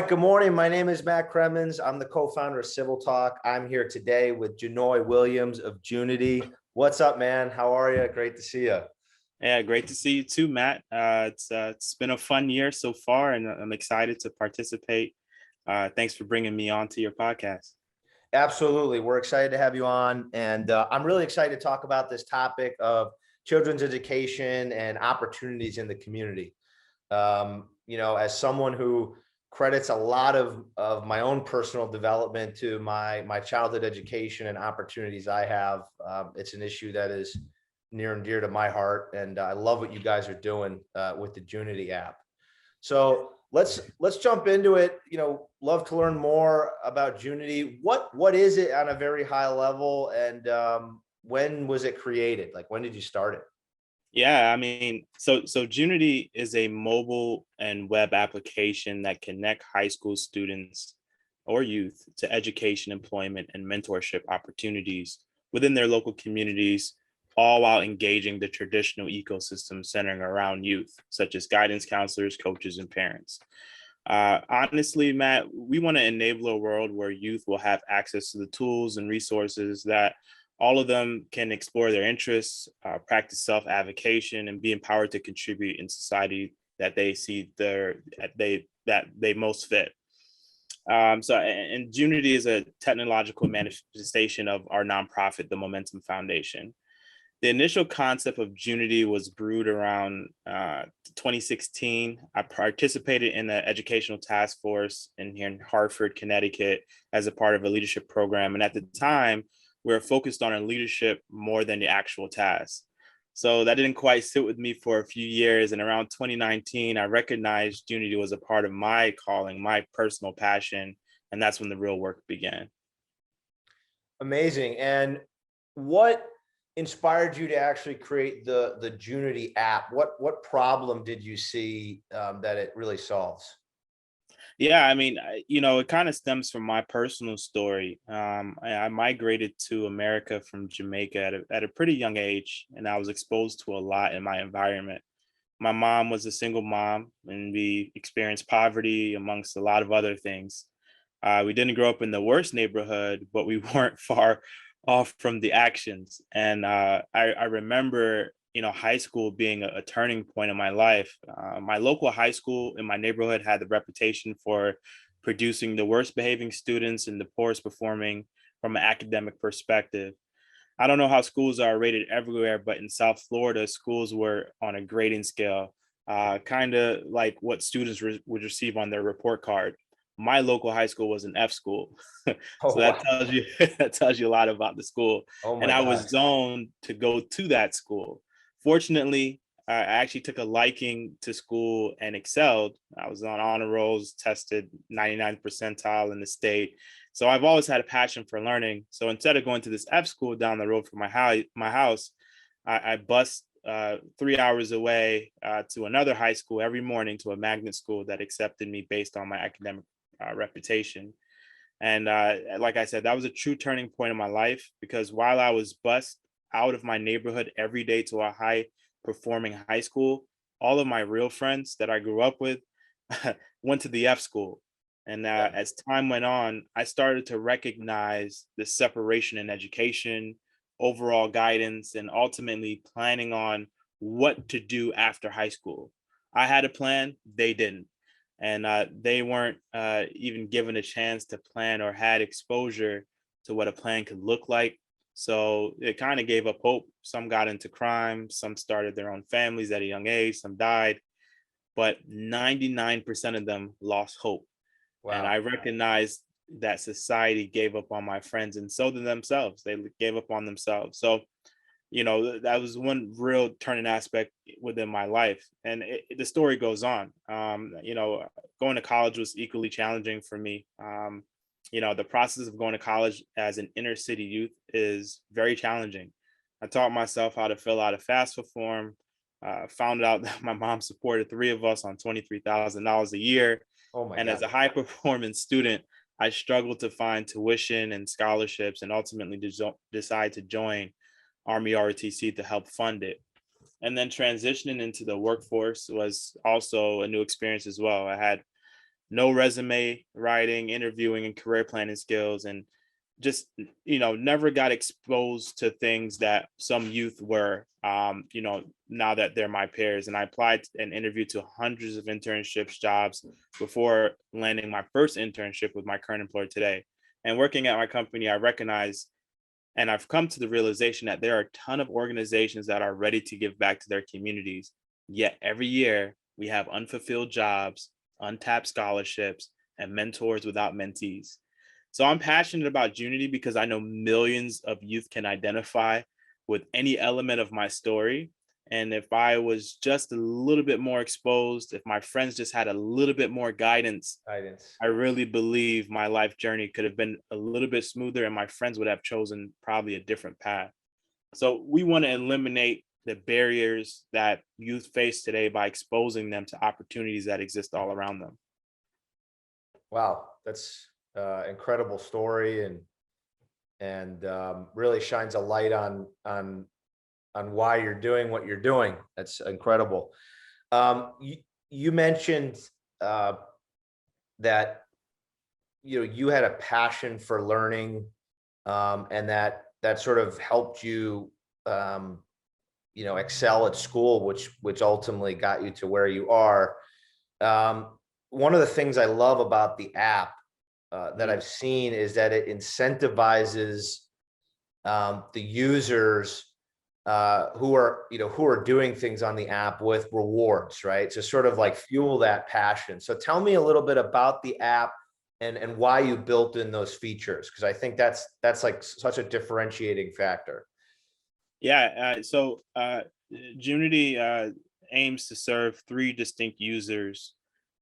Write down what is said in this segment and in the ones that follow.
right, good morning. My name is Matt Cremins. I'm the co-founder of CivilTalk. I'm here today with Janoye Williams of Junity. What's up, man? How are you? Great to see you. Yeah, great to see you too, Matt. It's been a fun year so far, and I'm excited to participate. Thanks for bringing me on to your podcast. Absolutely. We're excited to have you on. And I'm really excited to talk about this topic of children's education and opportunities in the community. As someone who credits a lot of my own personal development to my childhood education and opportunities I have, it's an issue that is near and dear to my heart. And I love what you guys are doing with the Junity app. So let's jump into it. Love to learn more about Junity. What is it on a very high level, and when was it created? Like, when did you start it? Yeah, I mean, so Junity is a mobile and web application that connect high school students or youth to education, employment, and mentorship opportunities within their local communities, all while engaging the traditional ecosystem centering around youth, such as guidance counselors, coaches, and parents. Honestly, Matt, we want to enable a world where youth will have access to the tools and resources that all of them can explore their interests, practice self-advocation, and be empowered to contribute in society that they see that they most fit. And Junity is a technological manifestation of our nonprofit, the Momentum Foundation. The initial concept of Junity was brewed around 2016. I participated in the educational task force here in Hartford, Connecticut, as a part of a leadership program. And at the time, we were focused on our leadership more than the actual task. So that didn't quite sit with me for a few years. And around 2019, I recognized Junity was a part of my calling, my personal passion. And that's when the real work began. Amazing. And what inspired you to actually create the Junity app? What problem did you see that it really solves? Yeah, I mean, it kind of stems from my personal story. I migrated to America from Jamaica at a pretty young age, and I was exposed to a lot in my environment. My mom was a single mom, and we experienced poverty amongst a lot of other things. We didn't grow up in the worst neighborhood, but we weren't far off from the actions. And I remember, high school being a turning point in my life. My local high school in my neighborhood had the reputation for producing the worst behaving students and the poorest performing from an academic perspective. I don't know how schools are rated everywhere, but in South Florida, schools were on a grading scale, kind of like what students would receive on their report card. My local high school was an F school. Oh, So that wow. tells you that tells you a lot about the school. Oh And my I God. was zoned to go to that school. Fortunately, I actually took a liking to school and excelled. I was on honor rolls, tested 99th percentile in the state. So I've always had a passion for learning. So instead of going to this F school down the road from my house, I bus 3 hours away to another high school every morning, to a magnet school that accepted me based on my academic reputation. And like I said, that was a true turning point in my life, because while I was bused out of my neighborhood every day to a high performing high school, all of my real friends that I grew up with went to the F school. And Yeah. as time went on, I started to recognize the separation in education, overall guidance, and ultimately planning on what to do after high school. I had a plan, they didn't. And they weren't even given a chance to plan or had exposure to what a plan could look like. So it kind of gave up hope. Some got into crime, some started their own families at a young age, some died, but 99% of them lost hope. And Wow. I recognized that society gave up on my friends, and so did themselves. They gave up on themselves. So, that was one real turning aspect within my life. And the story goes on. Going to college was equally challenging for me. The process of going to college as an inner city youth is very challenging. I taught myself how to fill out a FAFSA form, found out that my mom supported three of us on $23,000 a year. Oh my And God. as a high performance student, I struggled to find tuition and scholarships, and ultimately decide to join Army ROTC to help fund it. And then transitioning into the workforce was also a new experience as well. I had no resume writing, interviewing, and career planning skills, and just, never got exposed to things that some youth were, now that they're my peers. And I applied and interviewed to hundreds of internships, jobs before landing my first internship with my current employer today. And working at my company, I recognize and I've come to the realization that there are a ton of organizations that are ready to give back to their communities. Yet every year we have unfulfilled jobs, untapped scholarships, and mentors without mentees. So I'm passionate about Junity because I know millions of youth can identify with any element of my story. And if I was just a little bit more exposed, if my friends just had a little bit more guidance, I really believe my life journey could have been a little bit smoother and my friends would have chosen probably a different path. So we want to eliminate the barriers that youth face today by exposing them to opportunities that exist all around them. Wow, that's incredible story, and really shines a light on why you're doing what you're doing. That's incredible. You mentioned that you had a passion for learning, and that sort of helped you excel at school, which ultimately got you to where you are. One of the things I love about the app that I've seen is that it incentivizes the users who are doing things on the app with rewards, right? To sort of like fuel that passion. So tell me a little bit about the app and why you built in those features, because I think that's like such a differentiating factor. Yeah, so Junity aims to serve three distinct users,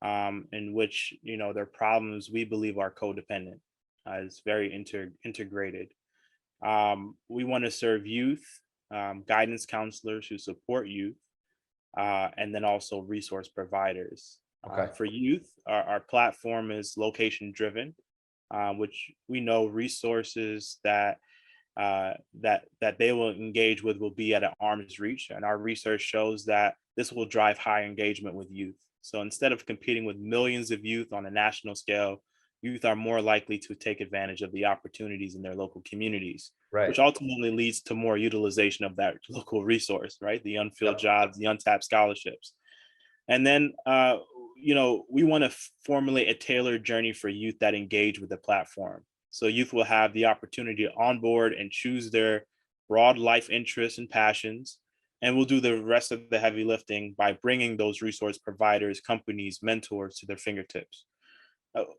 in which their problems we believe are codependent. It's very integrated. We want to serve youth, guidance counselors who support youth, and then also resource providers. Okay. For youth, our platform is location driven, which we know resources that they will engage with will be at an arm's reach. And our research shows that this will drive high engagement with youth. So instead of competing with millions of youth on a national scale, youth are more likely to take advantage of the opportunities in their local communities, Right. which ultimately leads to more utilization of that local resource, right? The unfilled jobs, the untapped scholarships. And then, we want to formulate a tailored journey for youth that engage with the platform. So youth will have the opportunity to onboard and choose their broad life interests and passions. And we'll do the rest of the heavy lifting by bringing those resource providers, companies, mentors to their fingertips.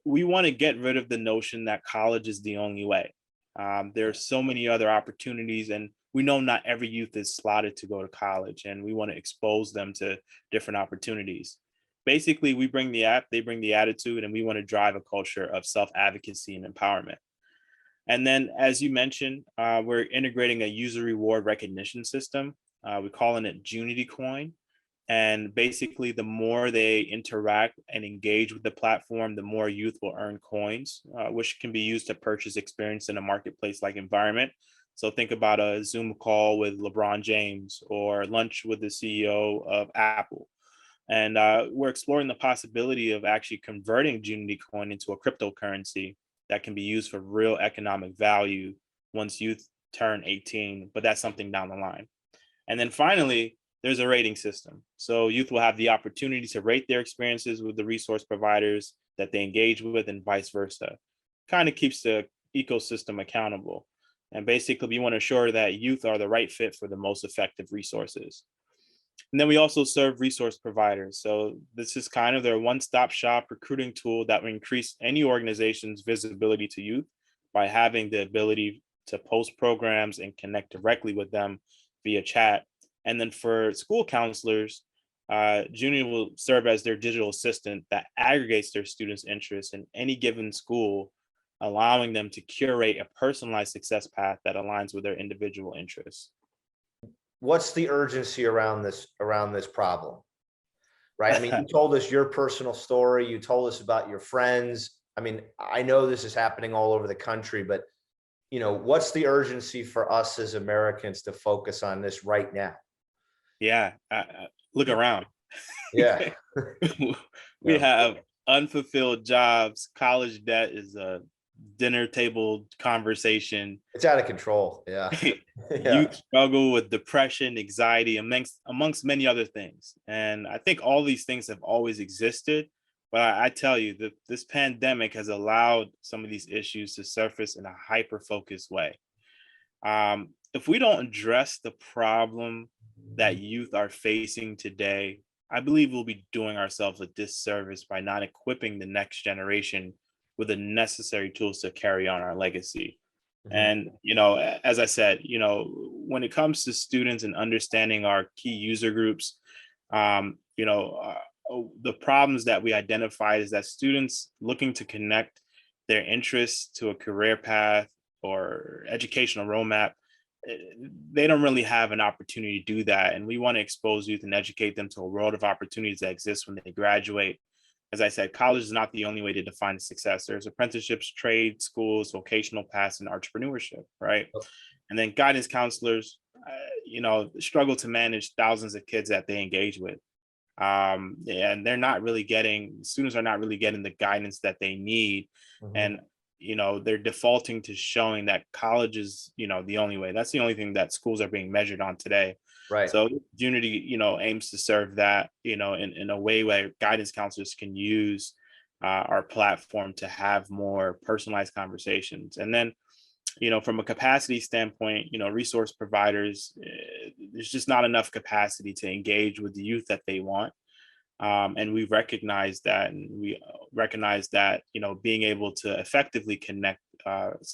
We want to get rid of the notion that college is the only way. There are so many other opportunities, and we know not every youth is slotted to go to college, and we want to expose them to different opportunities. Basically, we bring the app, they bring the attitude, and we want to drive a culture of self-advocacy and empowerment. And then, as you mentioned, we're integrating a user reward recognition system. We're calling it Junity Coin. And basically, the more they interact and engage with the platform, the more youth will earn coins, which can be used to purchase experience in a marketplace-like environment. So think about a Zoom call with LeBron James or lunch with the CEO of Apple. And we're exploring the possibility of actually converting Junity Coin into a cryptocurrency that can be used for real economic value once youth turn 18, but that's something down the line. And then finally, there's a rating system. So youth will have the opportunity to rate their experiences with the resource providers that they engage with and vice versa. Kind of keeps the ecosystem accountable. And basically, we want to ensure that youth are the right fit for the most effective resources. And then we also serve resource providers. So this is kind of their one-stop shop recruiting tool that will increase any organization's visibility to youth by having the ability to post programs and connect directly with them via chat. And then for school counselors, Junity will serve as their digital assistant that aggregates their students' interests in any given school, allowing them to curate a personalized success path that aligns with their individual interests. What's the urgency around this problem? Right. I mean, you told us your personal story. You told us about your friends. I mean, I know this is happening all over the country, but what's the urgency for us as Americans to focus on this right now? Yeah, look around. Yeah. We have unfulfilled jobs, college debt is a dinner table conversation. It's out of control. Yeah. Yeah. Youth struggle with depression, anxiety, amongst many other things. And I think all these things have always existed. But I tell you that this pandemic has allowed some of these issues to surface in a hyper-focused way. If we don't address the problem that youth are facing today, I believe we'll be doing ourselves a disservice by not equipping the next generation with the necessary tools to carry on our legacy. Mhm. And, as I said, when it comes to students and understanding our key user groups, the problems that we identified is that students looking to connect their interests to a career path or educational roadmap, eh, they don't really have an opportunity to do that. And we want to expose youth and educate them to a world of opportunities that exist when they graduate. As I said, college is not the only way to define success. There's apprenticeships, trade schools, vocational paths, and entrepreneurship, right? And then guidance counselors, struggle to manage thousands of kids that they engage with. And students are not really getting the guidance that they need. Mhm. And, they're defaulting to showing that college is, the only way. That's the only thing that schools are being measured on today. Right. So Unity, aims to serve that, in a way where guidance counselors can use our platform to have more personalized conversations. And then, from a capacity standpoint, resource providers, there's just not enough capacity to engage with the youth that they want. And we recognize that, being able to effectively connect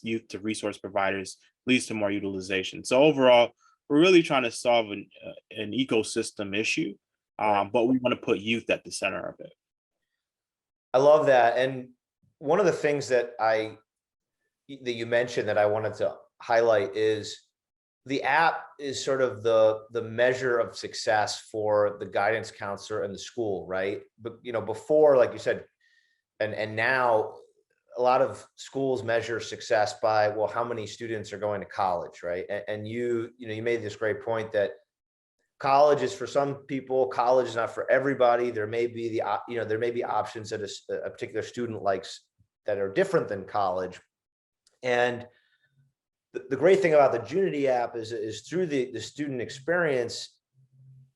youth to resource providers leads to more utilization. So overall, we're really trying to solve an ecosystem issue, Right. but we want to put youth at the center of it. I love that. And one of the things that you mentioned that I wanted to highlight is the app is sort of the measure of success for the guidance counselor and the school, right? But before, like you said, and now a lot of schools measure success by, well, how many students are going to college, right? And you made this great point that college is for some people, college is not for everybody. There may be there may be options that a particular student likes that are different than college. And the great thing about the Junity app is through the student experience,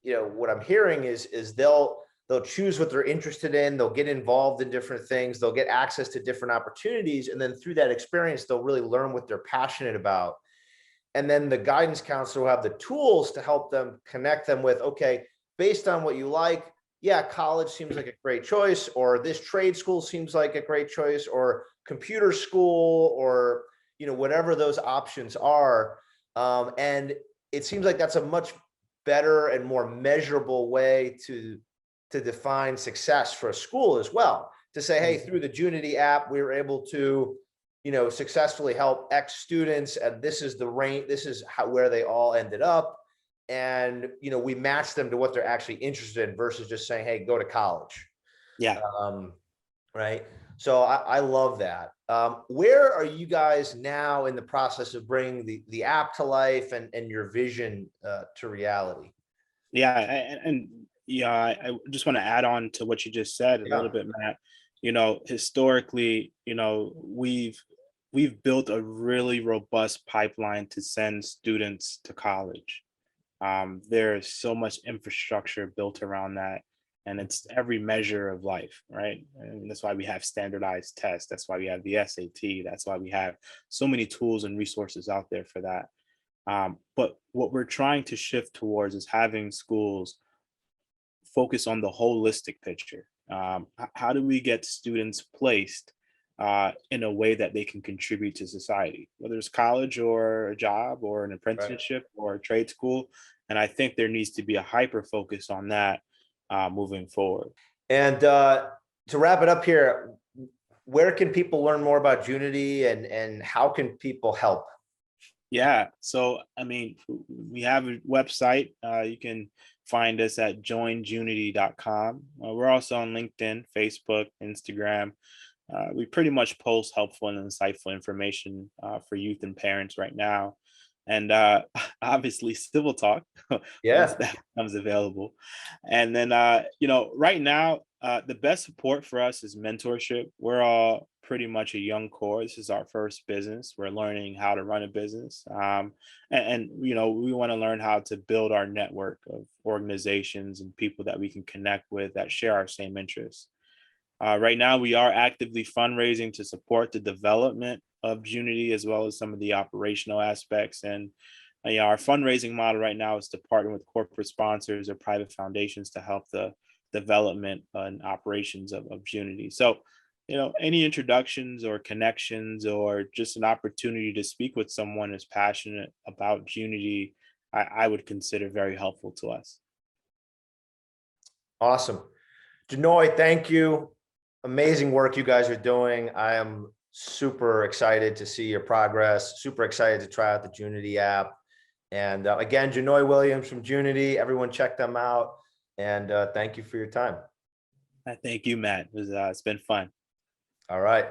what I'm hearing is they'll choose what they're interested in, they'll get involved in different things, they'll get access to different opportunities, and then through that experience, they'll really learn what they're passionate about. And then the guidance counselor will have the tools to help them connect them with, okay, based on what you like, yeah, college seems like a great choice, or this trade school seems like a great choice, or computer school, or whatever those options are. And it seems like that's a much better and more measurable way to define success for a school as well. To say, hey, through the Junity app, we were able to successfully help X students, and this is the range, this is where they all ended up. And, we match them to what they're actually interested in versus just saying, hey, go to college. Yeah. Right. So I love that. Where are you guys now in the process of bringing the app to life and your vision to reality? Yeah. And I just want to add on to what you just said a little bit, Matt. Historically, we've built a really robust pipeline to send students to college. There's so much infrastructure built around that, and it's every measure of life, right? And that's why we have standardized tests. That's why we have the SAT. That's why we have so many tools and resources out there for that. But what we're trying to shift towards is having schools focus on the holistic picture. How do we get students placed in a way that they can contribute to society, whether it's college or a job or an apprenticeship or a trade school? And I think there needs to be a hyper focus on that moving forward. And to wrap it up here, where can people learn more about Junity and how can people help? Yeah, so we have a website. You can find us at joinjunity.com. We're also on LinkedIn, Facebook, Instagram. We pretty much post helpful and insightful information for youth and parents right now. And obviously CivilTalk, once that becomes available. And then, right now, The best support for us is mentorship. We're all pretty much a young core. This is our first business. We're learning how to run a business. We want to learn how to build our network of organizations and people that we can connect with that share our same interests. Right now, we are actively fundraising to support the development of Junity as well as some of the operational aspects. And our fundraising model right now is to partner with corporate sponsors or private foundations to help the development and operations of Junity. So, any introductions or connections or just an opportunity to speak with someone who's passionate about Junity, I would consider very helpful to us. Awesome. Janoye, thank you. Amazing work you guys are doing. I am super excited to see your progress, super excited to try out the Junity app. And again, Janoye Williams from Junity, everyone check them out. And thank you for your time. Thank you, Matt. It's been fun. All right.